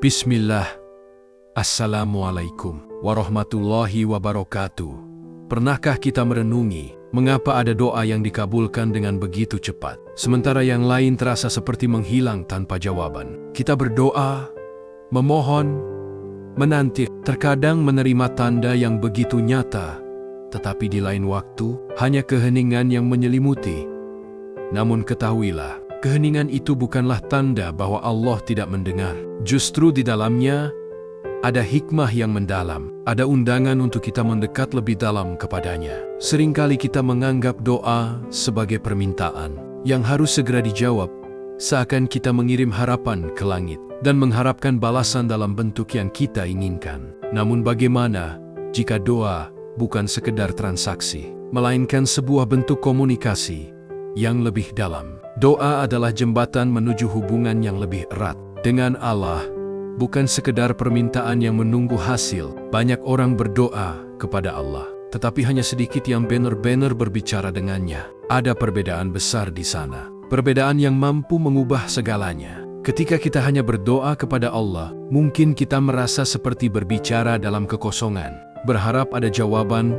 Bismillah. Assalamualaikum warahmatullahi wabarakatuh. Pernahkah kita merenungi mengapa ada doa yang dikabulkan dengan begitu cepat, sementara yang lain terasa seperti menghilang tanpa jawaban? Kita berdoa, memohon, menanti, terkadang menerima tanda yang begitu nyata, tetapi di lain waktu hanya keheningan yang menyelimuti. Namun ketahuilah, keheningan itu bukanlah tanda bahwa Allah tidak mendengar. Justru di dalamnya ada hikmah yang mendalam, ada undangan untuk kita mendekat lebih dalam kepadanya. Seringkali kita menganggap doa sebagai permintaan yang harus segera dijawab, seakan kita mengirim harapan ke langit dan mengharapkan balasan dalam bentuk yang kita inginkan. Namun bagaimana jika doa bukan sekedar transaksi, melainkan sebuah bentuk komunikasi yang lebih dalam? Doa adalah jembatan menuju hubungan yang lebih erat dengan Allah, bukan sekedar permintaan yang menunggu hasil. Banyak orang berdoa kepada Allah, tetapi hanya sedikit yang benar-benar berbicara dengannya. Ada perbedaan besar di sana, perbedaan yang mampu mengubah segalanya. Ketika kita hanya berdoa kepada Allah, mungkin kita merasa seperti berbicara dalam kekosongan, berharap ada jawaban.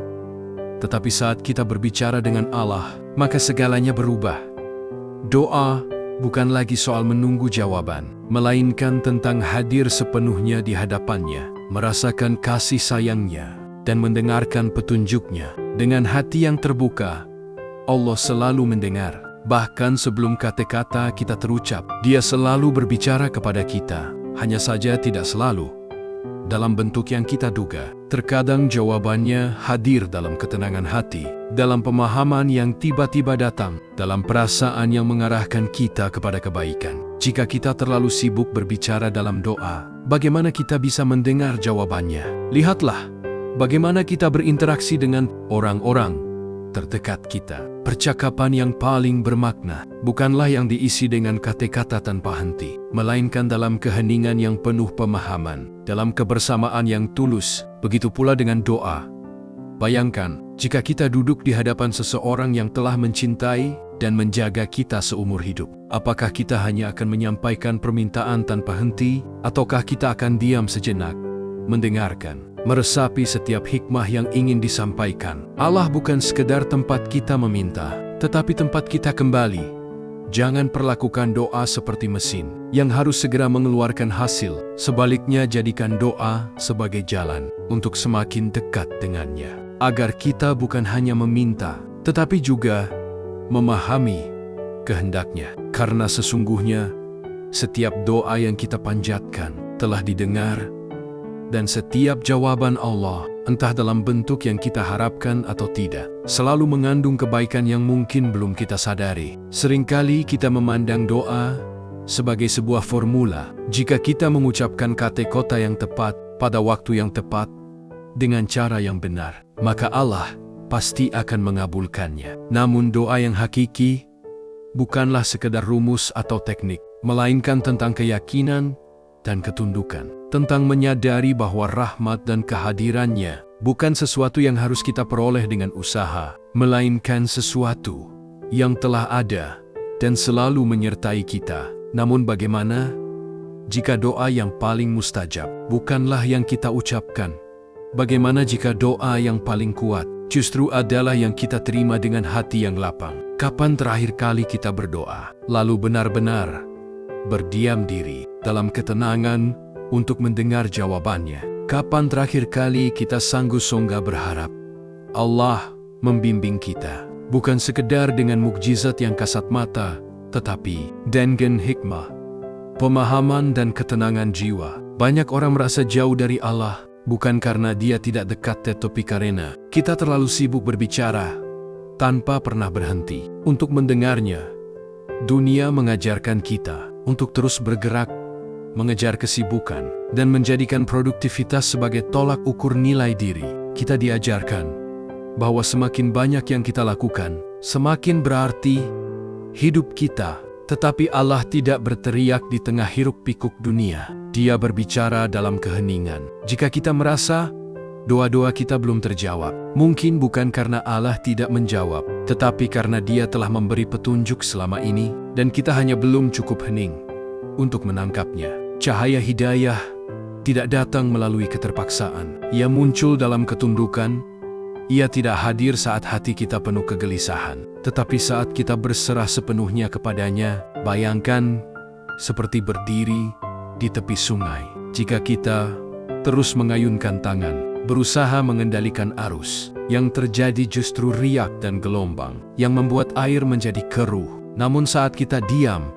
Tetapi saat kita berbicara dengan Allah, maka segalanya berubah. Doa bukan lagi soal menunggu jawaban, melainkan tentang hadir sepenuhnya di hadapannya, merasakan kasih sayangnya, dan mendengarkan petunjuknya. Dengan hati yang terbuka, Allah selalu mendengar. Bahkan sebelum kata-kata kita terucap, Dia selalu berbicara kepada kita. Hanya saja tidak selalu dalam bentuk yang kita duga. Terkadang jawabannya hadir dalam ketenangan hati, dalam pemahaman yang tiba-tiba datang, dalam perasaan yang mengarahkan kita kepada kebaikan. Jika kita terlalu sibuk berbicara dalam doa, bagaimana kita bisa mendengar jawabannya? Lihatlah bagaimana kita berinteraksi dengan orang-orang terdekat kita. Percakapan yang paling bermakna bukanlah yang diisi dengan kata-kata tanpa henti, melainkan dalam keheningan yang penuh pemahaman, dalam kebersamaan yang tulus. Begitu pula dengan doa. Bayangkan, jika kita duduk di hadapan seseorang yang telah mencintai dan menjaga kita seumur hidup, apakah kita hanya akan menyampaikan permintaan tanpa henti, ataukah kita akan diam sejenak, mendengarkan, meresapi setiap hikmah yang ingin disampaikan? Allah bukan sekedar tempat kita meminta, tetapi tempat kita kembali. Jangan perlakukan doa seperti mesin yang harus segera mengeluarkan hasil. Sebaliknya, jadikan doa sebagai jalan untuk semakin dekat dengannya, agar kita bukan hanya meminta, tetapi juga memahami kehendaknya. Karena sesungguhnya, setiap doa yang kita panjatkan telah didengar, dan setiap jawaban Allah, entah dalam bentuk yang kita harapkan atau tidak, selalu mengandung kebaikan yang mungkin belum kita sadari. Seringkali kita memandang doa sebagai sebuah formula. Jika kita mengucapkan kata-kata yang tepat, pada waktu yang tepat, dengan cara yang benar, maka Allah pasti akan mengabulkannya. Namun doa yang hakiki bukanlah sekedar rumus atau teknik, melainkan tentang keyakinan dan ketundukan, tentang menyadari bahwa rahmat dan kehadirannya bukan sesuatu yang harus kita peroleh dengan usaha, melainkan sesuatu yang telah ada dan selalu menyertai kita. Namun bagaimana jika doa yang paling mustajab bukanlah yang kita ucapkan? Bagaimana jika doa yang paling kuat justru adalah yang kita terima dengan hati yang lapang? Kapan terakhir kali kita berdoa, lalu benar-benar berdiam diri dalam ketenangan untuk mendengar jawabannya? Kapan terakhir kali kita sanggup-sanggup berharap Allah membimbing kita, bukan sekedar dengan mukjizat yang kasat mata, tetapi dengan hikmah, pemahaman dan ketenangan jiwa? Banyak orang merasa jauh dari Allah, bukan karena Dia tidak dekat, tetapi karena kita terlalu sibuk berbicara tanpa pernah berhenti untuk mendengarnya. Dunia mengajarkan kita untuk terus bergerak, mengejar kesibukan, dan menjadikan produktivitas sebagai tolak ukur nilai diri. Kita diajarkan bahwa semakin banyak yang kita lakukan, semakin berarti hidup kita. Tetapi Allah tidak berteriak di tengah hiruk-pikuk dunia. Dia berbicara dalam keheningan. Jika kita merasa doa-doa kita belum terjawab, mungkin bukan karena Allah tidak menjawab, tetapi karena Dia telah memberi petunjuk selama ini, dan kita hanya belum cukup hening untuk menangkapnya. Cahaya hidayah tidak datang melalui keterpaksaan. Ia muncul dalam ketundukan. Ia tidak hadir saat hati kita penuh kegelisahan, tetapi saat kita berserah sepenuhnya kepadanya. Bayangkan seperti berdiri di tepi sungai. Jika kita terus mengayunkan tangan, berusaha mengendalikan arus, yang terjadi justru riak dan gelombang, yang membuat air menjadi keruh. Namun saat kita diam,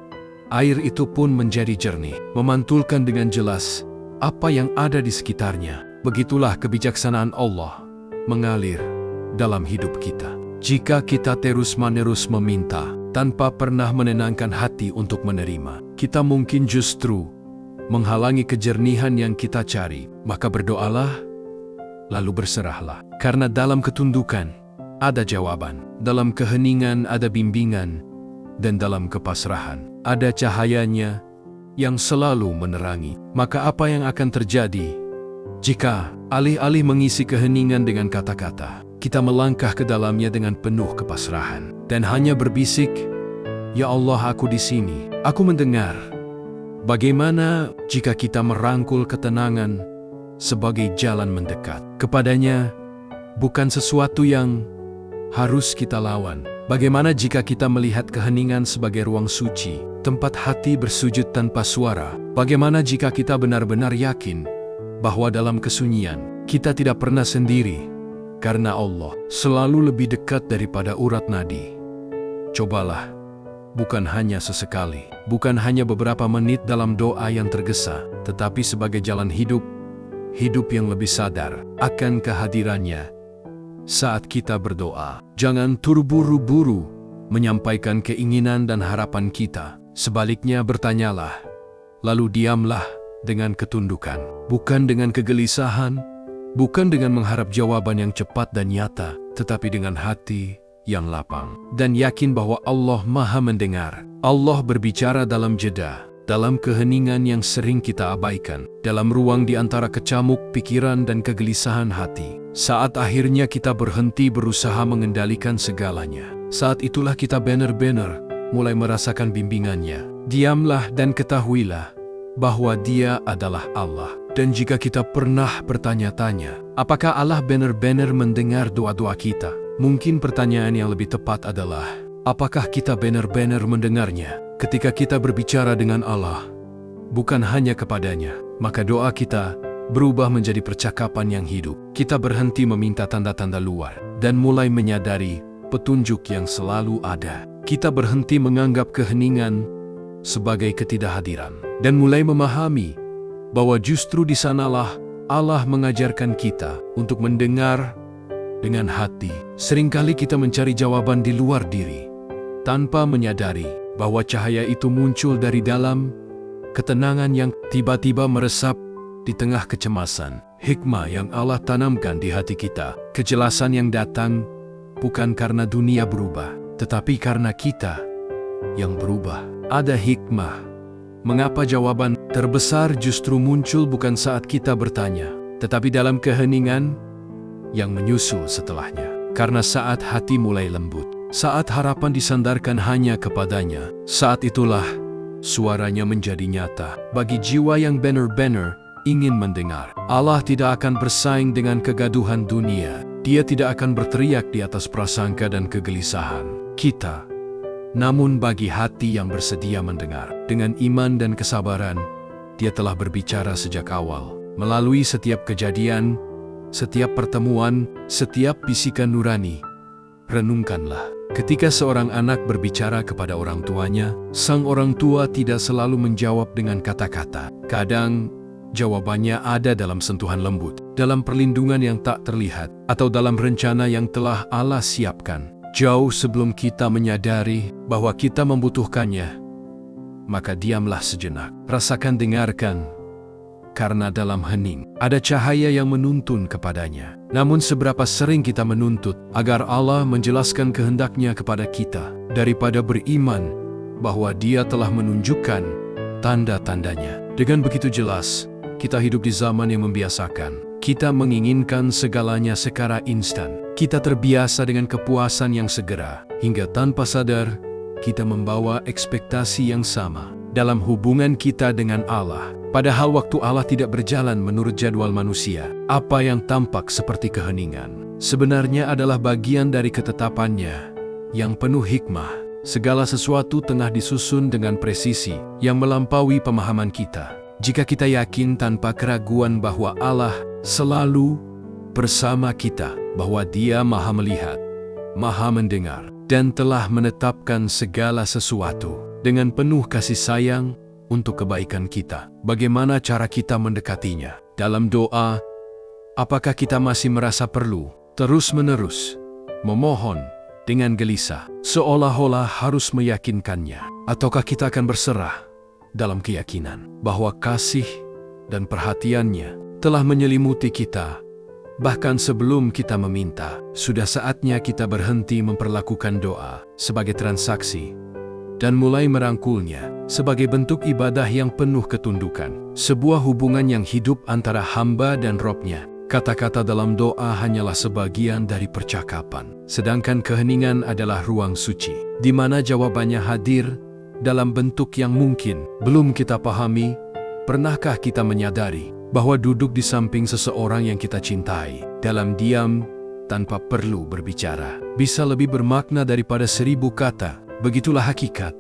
air itu pun menjadi jernih, memantulkan dengan jelas apa yang ada di sekitarnya. Begitulah kebijaksanaan Allah mengalir dalam hidup kita. Jika kita terus-menerus meminta, tanpa pernah menenangkan hati untuk menerima, kita mungkin justru menghalangi kejernihan yang kita cari. Maka berdoalah, lalu berserahlah. Karena dalam ketundukan ada jawaban, dalam keheningan ada bimbingan, dan dalam kepasrahan ada cahayanya yang selalu menerangi. Maka apa yang akan terjadi jika alih-alih mengisi keheningan dengan kata-kata, kita melangkah ke dalamnya dengan penuh kepasrahan dan hanya berbisik, "Ya Allah, aku di sini, aku mendengar." Bagaimana jika kita merangkul ketenangan sebagai jalan mendekat kepadanya, bukan sesuatu yang harus kita lawan? Bagaimana jika kita melihat keheningan sebagai ruang suci, tempat hati bersujud tanpa suara? Bagaimana jika kita benar-benar yakin bahwa dalam kesunyian kita tidak pernah sendiri, karena Allah selalu lebih dekat daripada urat nadi? Cobalah, bukan hanya sesekali, bukan hanya beberapa menit dalam doa yang tergesa, tetapi sebagai jalan hidup yang lebih sadar akan kehadirannya. Saat kita berdoa, jangan terburu-buru menyampaikan keinginan dan harapan kita. Sebaliknya bertanyalah, lalu diamlah dengan ketundukan, bukan dengan kegelisahan, bukan dengan mengharap jawaban yang cepat dan nyata, tetapi dengan hati yang lapang dan yakin bahwa Allah Maha mendengar. Allah berbicara dalam jeda, dalam keheningan yang sering kita abaikan, dalam ruang di antara kecamuk pikiran dan kegelisahan hati. Saat akhirnya kita berhenti berusaha mengendalikan segalanya, saat itulah kita benar-benar mulai merasakan bimbingannya. Diamlah dan ketahuilah bahwa Dia adalah Allah. Dan jika kita pernah bertanya-tanya, apakah Allah benar-benar mendengar doa-doa kita? Mungkin pertanyaan yang lebih tepat adalah, apakah kita benar-benar mendengarnya? Ketika kita berbicara dengan Allah, bukan hanya kepadanya, maka doa kita berubah menjadi percakapan yang hidup. Kita berhenti meminta tanda-tanda luar dan mulai menyadari petunjuk yang selalu ada. Kita berhenti menganggap keheningan sebagai ketidakhadiran dan mulai memahami bahwa justru di sanalah Allah mengajarkan kita untuk mendengar dengan hati. Seringkali kita mencari jawaban di luar diri, tanpa menyadari bahwa cahaya itu muncul dari dalam, ketenangan yang tiba-tiba meresap di tengah kecemasan, hikmah yang Allah tanamkan di hati kita, kejelasan yang datang bukan karena dunia berubah, tetapi karena kita yang berubah. Ada hikmah mengapa jawaban terbesar justru muncul bukan saat kita bertanya, tetapi dalam keheningan yang menyusul setelahnya. Karena saat hati mulai lembut, saat harapan disandarkan hanya kepadanya, saat itulah suaranya menjadi nyata bagi jiwa yang benar-benar ingin mendengar. Allah tidak akan bersaing dengan kegaduhan dunia. Dia tidak akan berteriak di atas prasangka dan kegelisahan kita. Namun bagi hati yang bersedia mendengar, dengan iman dan kesabaran, Dia telah berbicara sejak awal. Melalui setiap kejadian, setiap pertemuan, setiap bisikan nurani. Renungkanlah, ketika seorang anak berbicara kepada orang tuanya, sang orang tua tidak selalu menjawab dengan kata-kata. Kadang, jawabannya ada dalam sentuhan lembut, dalam perlindungan yang tak terlihat, atau dalam rencana yang telah Allah siapkan. Jauh sebelum kita menyadari bahwa kita membutuhkannya, maka diamlah sejenak, rasakan, dengarkan, karena dalam hening ada cahaya yang menuntun kepadanya. Namun seberapa sering kita menuntut agar Allah menjelaskan kehendaknya kepada kita, daripada beriman bahwa Dia telah menunjukkan tanda-tandanya. Dengan begitu jelas, kita hidup di zaman yang membiasakan kita menginginkan segalanya secara instan. Kita terbiasa dengan kepuasan yang segera, hingga tanpa sadar kita membawa ekspektasi yang sama. dalam hubungan kita dengan Allah. Padahal waktu Allah tidak berjalan menurut jadwal manusia, apa yang tampak seperti keheningan sebenarnya adalah bagian dari ketetapannya yang penuh hikmah. Segala sesuatu tengah disusun dengan presisi yang melampaui pemahaman kita. Jika kita yakin tanpa keraguan bahwa Allah selalu bersama kita, bahwa Dia Maha Melihat, Maha Mendengar, dan telah menetapkan segala sesuatu dengan penuh kasih sayang untuk kebaikan kita, bagaimana cara kita mendekatinya? Dalam doa, apakah kita masih merasa perlu terus-menerus memohon dengan gelisah, seolah-olah harus meyakinkannya? Ataukah kita akan berserah dalam keyakinan bahwa kasih dan perhatiannya telah menyelimuti kita, bahkan sebelum kita meminta? Sudah saatnya kita berhenti memperlakukan doa sebagai transaksi dan mulai merangkulnya sebagai bentuk ibadah yang penuh ketundukan, sebuah hubungan yang hidup antara hamba dan Robnya. Kata-kata dalam doa hanyalah sebagian dari percakapan, sedangkan keheningan adalah ruang suci, di mana jawabannya hadir dalam bentuk yang mungkin belum kita pahami. Pernahkah kita menyadari bahwa duduk di samping seseorang yang kita cintai, dalam diam, tanpa perlu berbicara, bisa lebih bermakna daripada 1000 kata? Begitulah hakikat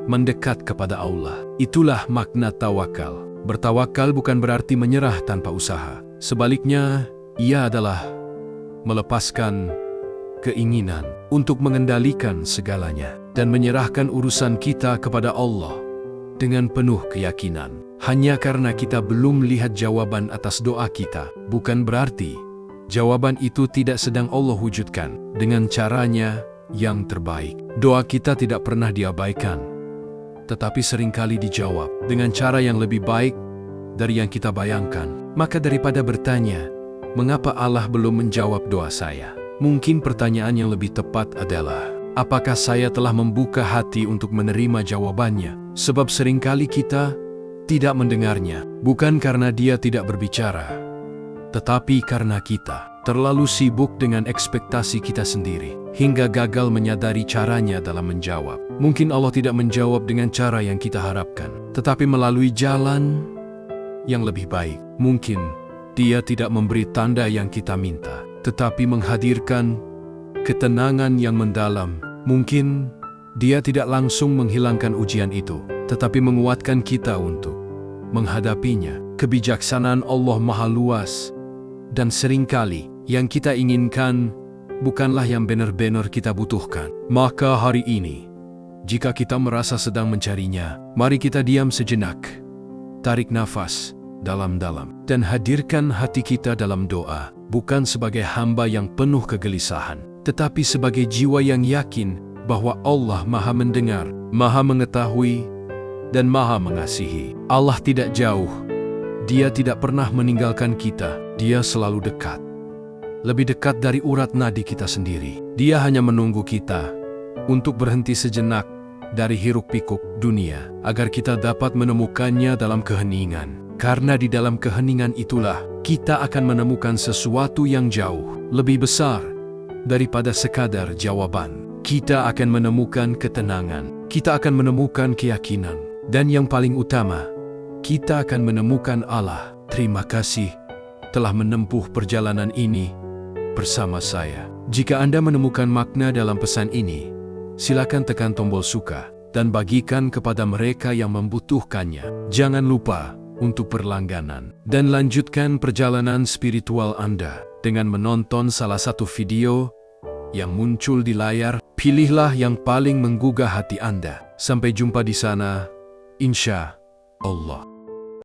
mendekat kepada Allah. Itulah makna tawakal. Bertawakal bukan berarti menyerah tanpa usaha. Sebaliknya, ia adalah melepaskan keinginan untuk mengendalikan segalanya dan menyerahkan urusan kita kepada Allah dengan penuh keyakinan. Hanya karena kita belum melihat jawaban atas doa kita, bukan berarti jawaban itu tidak sedang Allah wujudkan dengan caranya yang terbaik. Doa kita tidak pernah diabaikan, tetapi seringkali dijawab dengan cara yang lebih baik dari yang kita bayangkan. Maka daripada bertanya, mengapa Allah belum menjawab doa saya? Mungkin pertanyaan yang lebih tepat adalah, apakah saya telah membuka hati untuk menerima jawabannya? Sebab seringkali kita tidak mendengarnya, bukan karena Dia tidak berbicara, tetapi karena kita terlalu sibuk dengan ekspektasi kita sendiri, hingga gagal menyadari caranya dalam menjawab. Mungkin Allah tidak menjawab dengan cara yang kita harapkan, tetapi melalui jalan yang lebih baik. Mungkin Dia tidak memberi tanda yang kita minta, tetapi menghadirkan ketenangan yang mendalam. Mungkin Dia tidak langsung menghilangkan ujian itu, tetapi menguatkan kita untuk menghadapinya. Kebijaksanaan Allah maha luas, dan seringkali yang kita inginkan bukanlah yang benar-benar kita butuhkan. Maka hari ini, jika kita merasa sedang mencarinya, mari kita diam sejenak, tarik nafas dalam-dalam, dan hadirkan hati kita dalam doa, bukan sebagai hamba yang penuh kegelisahan, tetapi sebagai jiwa yang yakin bahwa Allah maha mendengar, maha mengetahui, dan maha mengasihi. Allah tidak jauh. Dia tidak pernah meninggalkan kita. Dia selalu dekat. Lebih dekat dari urat nadi kita sendiri. Dia hanya menunggu kita untuk berhenti sejenak dari hiruk-pikuk dunia, agar kita dapat menemukannya dalam keheningan. Karena di dalam keheningan itulah kita akan menemukan sesuatu yang jauh lebih besar daripada sekadar jawaban. Kita akan menemukan ketenangan. Kita akan menemukan keyakinan. Dan yang paling utama, kita akan menemukan Allah. Terima kasih telah menempuh perjalanan ini bersama saya. Jika Anda menemukan makna dalam pesan ini, silakan tekan tombol suka dan bagikan kepada mereka yang membutuhkannya. Jangan lupa untuk berlangganan dan lanjutkan perjalanan spiritual Anda dengan menonton salah satu video yang muncul di layar. Pilihlah yang paling menggugah hati Anda. Sampai jumpa di sana, insya Allah.